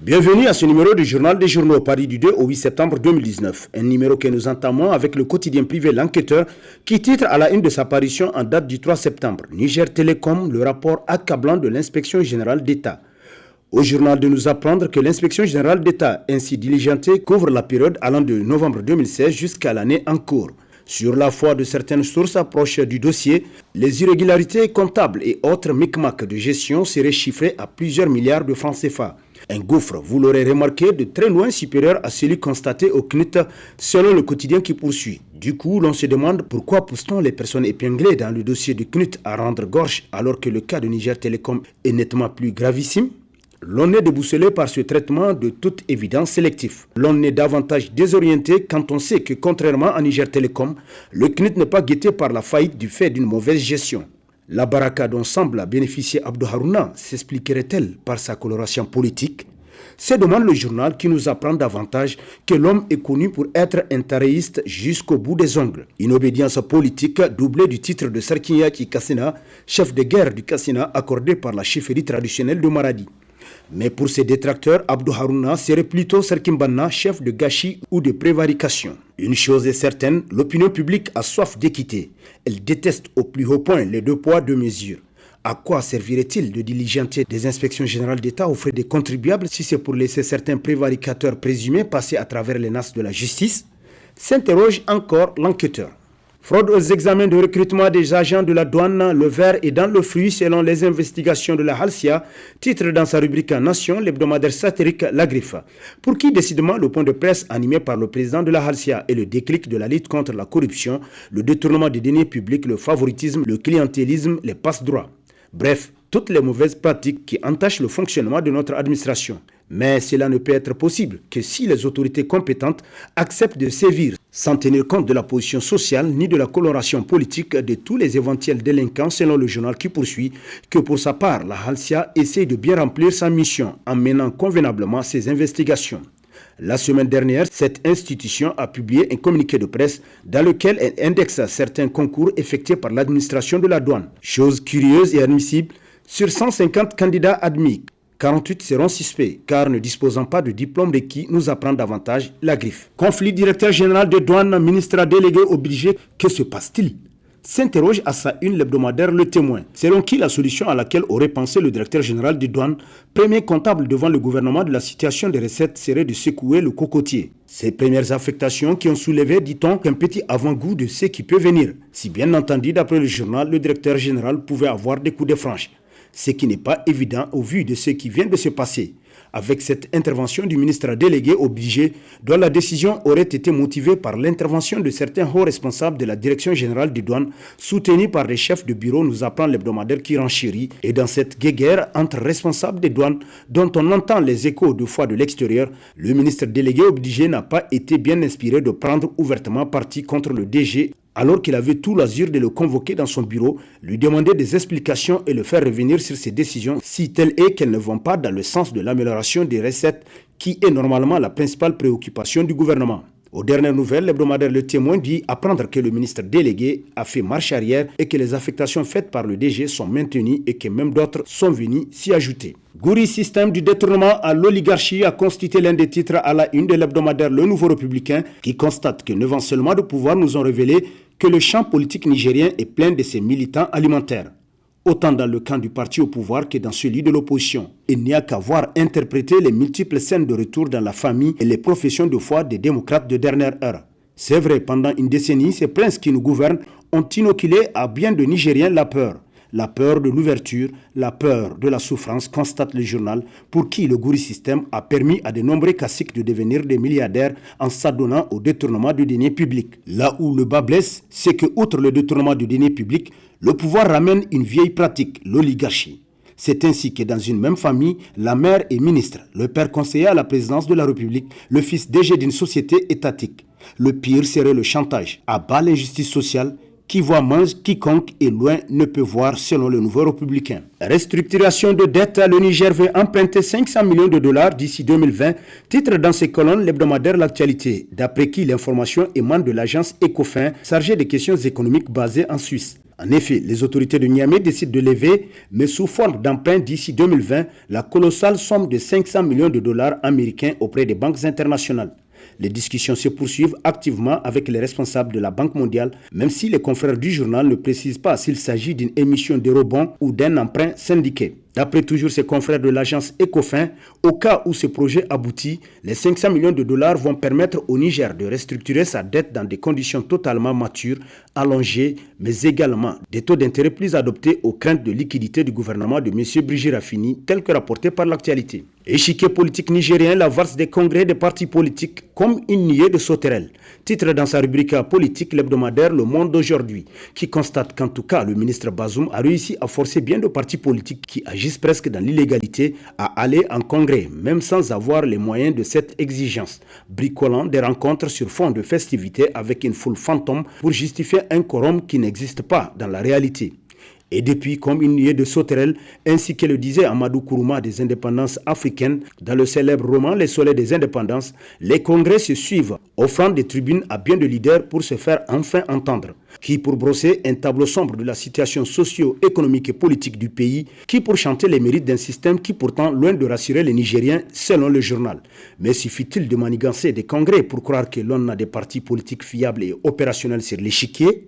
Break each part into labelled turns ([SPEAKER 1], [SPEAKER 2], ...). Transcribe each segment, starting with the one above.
[SPEAKER 1] Bienvenue à ce numéro du Journal des Journaux, Paris du 2 au 8 septembre 2019. Un numéro que nous entamons avec le quotidien privé L'Enquêteur qui titre à la une de sa parution en date du 3 septembre. Niger Télécom, le rapport accablant de l'Inspection Générale d'État. Au journal de nous apprendre que l'Inspection Générale d'État, ainsi diligentée, couvre la période allant de novembre 2016 jusqu'à l'année en cours. Sur la foi de certaines sources approches du dossier, les irrégularités comptables et autres micmacs de gestion seraient chiffrées à plusieurs milliards de francs CFA. Un gouffre, vous l'aurez remarqué, de très loin supérieur à celui constaté au CNUT selon le quotidien qui poursuit. Du coup, l'on se demande pourquoi pousse-t-on les personnes épinglées dans le dossier du CNUT à rendre gorge alors que le cas de Niger Télécom est nettement plus gravissime. L'on est déboussolé par ce traitement de toute évidence sélectif. L'on est davantage désorienté quand on sait que contrairement à Niger Télécom, le CNUT n'est pas guetté par la faillite du fait d'une mauvaise gestion. La baraka dont semble bénéficier Abdou Harouna s'expliquerait-elle par sa coloration politique? C'est demande le journal qui nous apprend davantage que l'homme est connu pour être intaréiste jusqu'au bout des ongles. Une obédience politique doublée du titre de Sarkinyaki Kassina, chef de guerre du Kassina accordé par la chefferie traditionnelle de Maradi. Mais pour ses détracteurs, Abdou Harouna serait plutôt Sarkimbanna, chef de gâchis ou de prévarication. Une chose est certaine, l'opinion publique a soif d'équité. Elle déteste au plus haut point les deux poids, deux mesures. À quoi servirait-il de diligenter des inspections générales d'État aux frais des contribuables si c'est pour laisser certains prévaricateurs présumés passer à travers les nasses de la justice? S'interroge encore l'enquêteur. Fraude aux examens de recrutement des agents de la douane, le verre est dans le fruit selon les investigations de la Halcia, titre dans sa rubrique Nation, l'hebdomadaire satirique La Griffe. Pour qui décidément le point de presse animé par le président de la Halcia est le déclic de la lutte contre la corruption, le détournement des deniers publics, le favoritisme, le clientélisme, les passe-droits. Bref, toutes les mauvaises pratiques qui entachent le fonctionnement de notre administration. Mais cela ne peut être possible que si les autorités compétentes acceptent de sévir sans tenir compte de la position sociale ni de la coloration politique de tous les éventuels délinquants selon le journal qui poursuit que pour sa part, la Halcia essaie de bien remplir sa mission en menant convenablement ses investigations. La semaine dernière, cette institution a publié un communiqué de presse dans lequel elle indexe certains concours effectués par l'administration de la douane. Chose curieuse et admissible, sur 150 candidats admis, 48 seront suspects, car ne disposant pas de diplôme requis, nous apprend davantage La Griffe. Conflit directeur général de douane, ministre délégué obligé, que se passe-t-il? S'interroge à sa une l'hebdomadaire Le Témoin, selon qui la solution à laquelle aurait pensé le directeur général des douanes, premier comptable devant le gouvernement de la situation des recettes, serait de secouer le cocotier. Ces premières affectations qui ont soulevé, dit-on, qu'un petit avant-goût de ce qui peut venir. Si bien entendu, d'après le journal, le directeur général pouvait avoir des coups de franche. Ce qui n'est pas évident au vu de ce qui vient de se passer. Avec cette intervention du ministre délégué obligé, dont la décision aurait été motivée par l'intervention de certains hauts responsables de la direction générale des douanes, soutenus par les chefs de bureau, nous apprend l'hebdomadaire qui renchérit. Et dans cette guéguerre entre responsables des douanes, dont on entend les échos deux fois de l'extérieur, le ministre délégué obligé n'a pas été bien inspiré de prendre ouvertement parti contre le DG, alors qu'il avait tout l'azur de le convoquer dans son bureau, lui demander des explications et le faire revenir sur ses décisions, si telles est qu'elles ne vont pas dans le sens de l'amélioration des recettes, qui est normalement la principale préoccupation du gouvernement. Aux dernières nouvelles, l'hebdomadaire Le Témoin dit apprendre que le ministre délégué a fait marche arrière et que les affectations faites par le DG sont maintenues et que même d'autres sont venus s'y ajouter. Gouri système du détournement à l'oligarchie a constitué l'un des titres à la une de l'hebdomadaire Le Nouveau Républicain qui constate que 9 ans seulement de pouvoir nous ont révélé que le champ politique nigérien est plein de ses militants alimentaires, autant dans le camp du parti au pouvoir que dans celui de l'opposition. Il n'y a qu'à voir interpréter les multiples scènes de retour dans la famille et les professions de foi des démocrates de dernière heure. C'est vrai, pendant une décennie, ces princes qui nous gouvernent ont inoculé à bien de Nigériens la peur. La peur de l'ouverture, la peur de la souffrance, constate le journal, pour qui le Gouri système a permis à de nombreux caciques de devenir des milliardaires en s'adonnant au détournement du denier public. Là où le bas blesse, c'est que, outre le détournement du denier public, le pouvoir ramène une vieille pratique, l'oligarchie. C'est ainsi que dans une même famille, la mère est ministre, le père conseiller à la présidence de la République, le fils DG d'une société étatique. Le pire serait le chantage, à bas l'injustice sociale. Qui voit mange, quiconque est loin ne peut voir selon le Nouveau Républicain. Restructuration de dette, le Niger veut emprunter 500 millions de dollars d'ici 2020, titre dans ses colonnes l'hebdomadaire L'Actualité, d'après qui l'information émane de l'agence Ecofin, chargée des questions économiques basée en Suisse. En effet, les autorités de Niamey décident de lever, mais sous forme d'emprunt d'ici 2020, la colossale somme de 500 millions de dollars américains auprès des banques internationales. Les discussions se poursuivent activement avec les responsables de la Banque mondiale, même si les confrères du journal ne précisent pas s'il s'agit d'une émission d'eurobonds ou d'un emprunt syndiqué. D'après toujours ses confrères de l'agence Ecofin, au cas où ce projet aboutit, les 500 millions de dollars vont permettre au Niger de restructurer sa dette dans des conditions totalement matures, allongées, mais également des taux d'intérêt plus adoptés aux craintes de liquidité du gouvernement de M. Brigitte Raffini, tel que rapporté par l'actualité. Échiquier politique nigérien, la valse des congrès des partis politiques comme une nuée de sauterelles. Titre dans sa rubrique politique l'hebdomadaire Le Monde d'aujourd'hui, qui constate qu'en tout cas le ministre Bazoum a réussi à forcer bien de partis politiques qui agissent presque dans l'illégalité à aller en congrès, même sans avoir les moyens de cette exigence, bricolant des rencontres sur fond de festivités avec une foule fantôme pour justifier un quorum qui n'existe pas dans la réalité. Et depuis, comme une nuée de sauterelles, ainsi que le disait Amadou Kourouma des indépendances africaines dans le célèbre roman Les Soleils des indépendances, les congrès se suivent, offrant des tribunes à bien de leaders pour se faire enfin entendre. Qui pour brosser un tableau sombre de la situation socio-économique et politique du pays, qui pour chanter les mérites d'un système qui pourtant loin de rassurer les Nigériens selon le journal. Mais suffit-il de manigancer des congrès pour croire que l'on a des partis politiques fiables et opérationnels sur l'échiquier?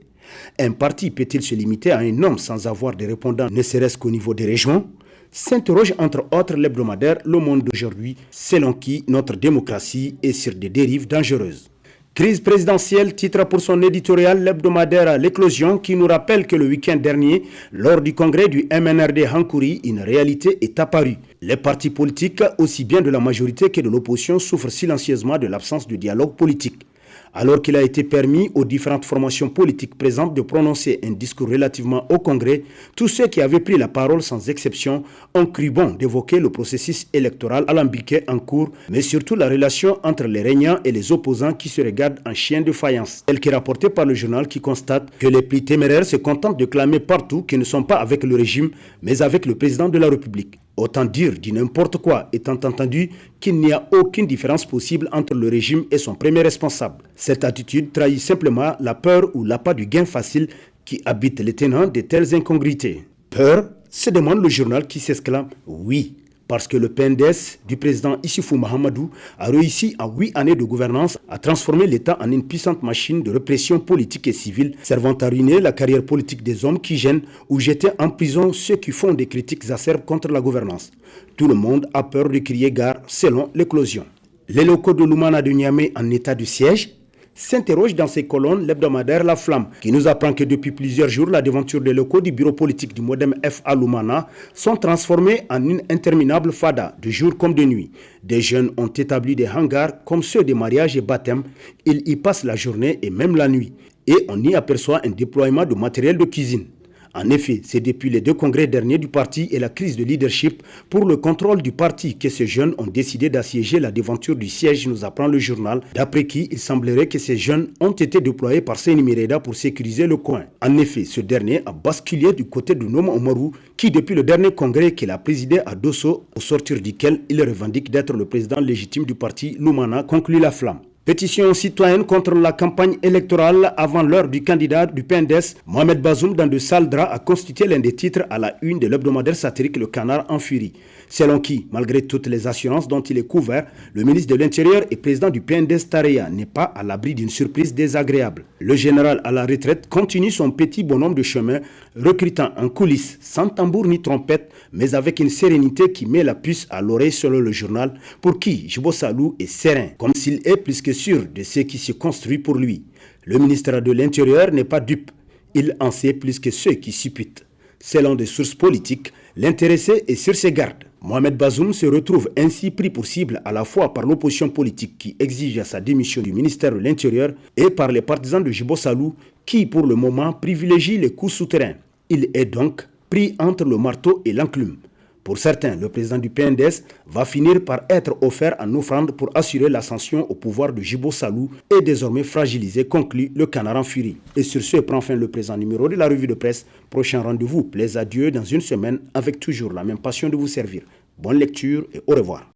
[SPEAKER 1] Un parti peut-il se limiter à un homme sans avoir de répondants, ne serait-ce qu'au niveau des régions? S'interroge entre autres l'hebdomadaire Le Monde d'aujourd'hui, selon qui notre démocratie est sur des dérives dangereuses. Crise présidentielle, titre pour son éditorial l'hebdomadaire L'Éclosion, qui nous rappelle que le week-end dernier, lors du congrès du MNRD Hankouri, une réalité est apparue. Les partis politiques, aussi bien de la majorité que de l'opposition, souffrent silencieusement de l'absence de dialogue politique. Alors qu'il a été permis aux différentes formations politiques présentes de prononcer un discours relativement au Congrès, tous ceux qui avaient pris la parole sans exception ont cru bon d'évoquer le processus électoral alambiqué en cours, mais surtout la relation entre les régnants et les opposants qui se regardent en chien de faïence. Tel qu'est rapporté par le journal qui constate que les plus téméraires se contentent de clamer partout qu'ils ne sont pas avec le régime, mais avec le président de la République. Autant dire du n'importe quoi, étant entendu qu'il n'y a aucune différence possible entre le régime et son premier responsable. Cette attitude trahit simplement la peur ou l'appât du gain facile qui habite les tenants de telles incongruités. Peur, se demande le journal qui s'exclame « Oui ». Parce que le PNDS du président Issoufou Mahamadou a réussi en 8 années de gouvernance à transformer l'État en une puissante machine de répression politique et civile, servant à ruiner la carrière politique des hommes qui gênent ou jeter en prison ceux qui font des critiques acerbes contre la gouvernance. Tout le monde a peur de crier gare selon l'Éclosion. Les locaux de l'Oumana de Niamey en état de siège s'interroge dans ses colonnes l'hebdomadaire La Flamme, qui nous apprend que depuis plusieurs jours, la devanture des locaux du bureau politique du Modem F à Loumana sont transformés en une interminable fada, de jour comme de nuit. Des jeunes ont établi des hangars comme ceux des mariages et baptêmes. Ils y passent la journée et même la nuit. Et on y aperçoit un déploiement de matériel de cuisine. En effet, c'est depuis les 2 congrès derniers du parti et la crise de leadership pour le contrôle du parti que ces jeunes ont décidé d'assiéger la devanture du siège, nous apprend le journal, d'après qui il semblerait que ces jeunes ont été déployés par Seyni Mireda pour sécuriser le coin. En effet, ce dernier a basculé du côté de Noma Omarou, qui depuis le dernier congrès qu'il a présidé à Dosso, au sortir duquel il revendique d'être le président légitime du parti Loumana, conclut La Flamme. Pétition citoyenne contre la campagne électorale avant l'heure du candidat du PNDS, Mohamed Bazoum, dans de sales draps, a constitué l'un des titres à la une de l'hebdomadaire satirique Le Canard en furie. Selon qui, malgré toutes les assurances dont il est couvert, le ministre de l'Intérieur et président du PNDS Tareya n'est pas à l'abri d'une surprise désagréable. Le général à la retraite continue son petit bonhomme de chemin, recrutant en coulisses, sans tambour ni trompette, mais avec une sérénité qui met la puce à l'oreille selon le journal, pour qui Jibo Salou est serein, comme s'il est plus que sûr de ce qui se construit pour lui. Le ministre de l'Intérieur n'est pas dupe, il en sait plus que ceux qui supputent. Selon des sources politiques, l'intéressé est sur ses gardes. Mohamed Bazoum se retrouve ainsi pris pour cible à la fois par l'opposition politique qui exige sa démission du ministère de l'Intérieur et par les partisans de Jibo Salou qui, pour le moment, privilégient les coups souterrains. Il est donc pris entre le marteau et l'enclume. Pour certains, le président du PNDS va finir par être offert en offrande pour assurer l'ascension au pouvoir de Jibo Salou et désormais fragilisé, conclut le Canard en furie. Et sur ce prend fin le présent numéro de la revue de presse. Prochain rendez-vous, plaise à Dieu, dans une semaine avec toujours la même passion de vous servir. Bonne lecture et au revoir.